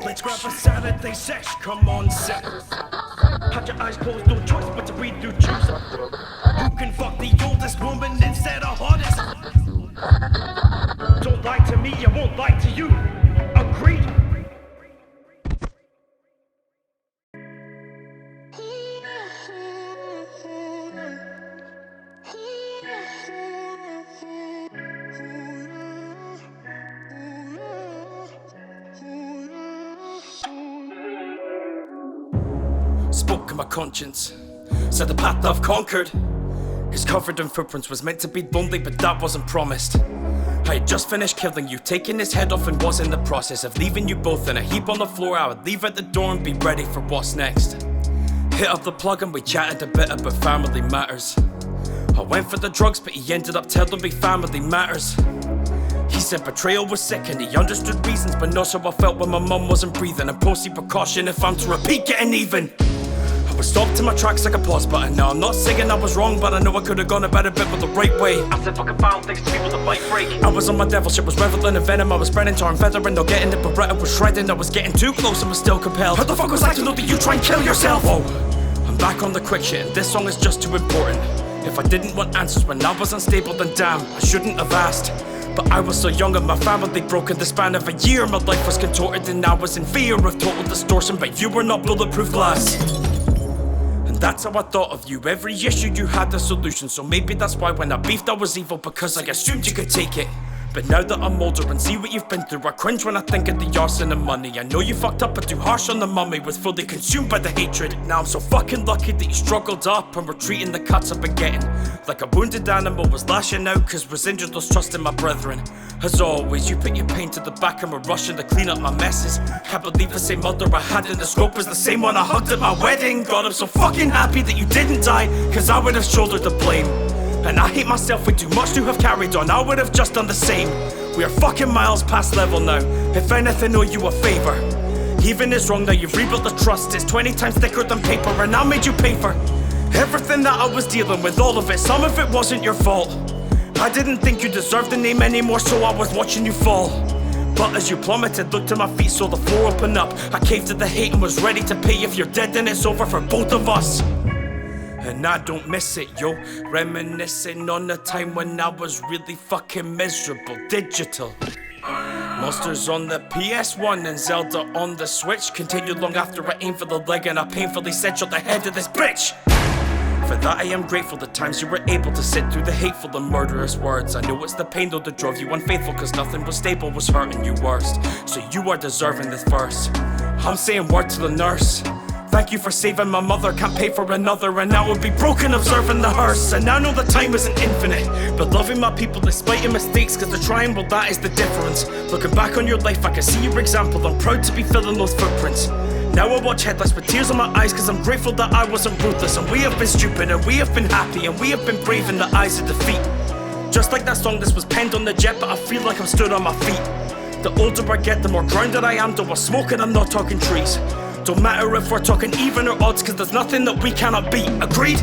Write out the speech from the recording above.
Let's grab a Saturday sesh, come on set. Had your eyes closed, no choice but to read through choose. Who can fuck the oldest woman instead of hottest? Don't lie to me, I won't lie to you. Agreed? Spoke to my conscience, said the path I've conquered is covered in footprints, was meant to be lonely but that wasn't promised. I had just finished killing you, taking his head off, and was in the process of leaving you both in a heap on the floor. I would leave at the door and be ready for what's next. Hit up the plug and we chatted a bit about family matters. I went for the drugs but he ended up telling me family matters. He said betrayal was sick and he understood reasons, but not so I felt when my mum wasn't breathing, and proceed precaution if I'm to repeat getting even. I was stopped in my tracks like a pause button. Now I'm not saying I was wrong, but I know I could've gone about it better the right way. I said fucking found things to people that might break. I was on my devil shit, was reveling in venom. I was spreading tar and feathering, not getting it, but Beretta was shredding. I was getting too close and was still compelled. How the fuck was I to know that you try and kill yourself? Whoa, I'm back on the quick shit and this song is just too important. If I didn't want answers when I was unstable, then damn, I shouldn't have asked. But I was so young and my family broke in the span of a year. My life was contorted and I was in fear of total distortion, but you were not bulletproof glass. That's how I thought of you. Every issue you had a solution. So maybe that's why when I beefed I was evil, because I assumed you could take it. But now that I'm older and see what you've been through, I cringe when I think of the arson and money. I know you fucked up but too harsh on the mummy, was fully consumed by the hatred. Now I'm so fucking lucky that you struggled up and were treating the cuts I've been getting like a wounded animal, was lashing out cause was injured, lost trust in my brethren. As always, you put your pain to the back and were rushing to clean up my messes. Can't believe the same mother I had in the scope is the same one I hugged at my wedding. God, I'm so fucking happy that you didn't die, cause I would have shouldered the blame. And I hate myself way too much to have carried on, I would have just done the same. We are fucking miles past level now, if anything owe you a favour. Even is wrong now, you've rebuilt the trust, it's 20 times thicker than paper, and I made you pay for everything that I was dealing with, all of it, some of it wasn't your fault. I didn't think you deserved the name anymore, so I was watching you fall. But as you plummeted, looked at my feet, saw the floor open up. I caved to the hate and was ready to pay. If you're dead then it's over for both of us. And I don't miss it, yo. Reminiscing on the time when I was really fucking miserable. Digital Monsters on the PS1 and Zelda on the Switch continued long after I aimed for the leg and I painfully said shut the head of this bitch. For that I am grateful, the times you were able to sit through the hateful and murderous words. I know it's the pain though that drove you unfaithful, cause nothing was stable was hurting you worst. So you are deserving this verse. I'm saying word to the nurse. Thank you for saving my mother, can't pay for another, and I would be broken observing the hearse. And I know that time isn't infinite, but loving my people despite your mistakes, cause they're trying, well that is the difference. Looking back on your life, I can see your example, I'm proud to be filling those footprints. Now I watch headlights with tears in my eyes, cause I'm grateful that I wasn't ruthless. And we have been stupid, and we have been happy, and we have been brave in the eyes of defeat. Just like that song, this was penned on the jet, but I feel like I'm stood on my feet. The older I get, the more grounded I am, though I smoke and I'm not talking trees. Don't matter if we're talking even or odds, cause there's nothing that we cannot beat, agreed?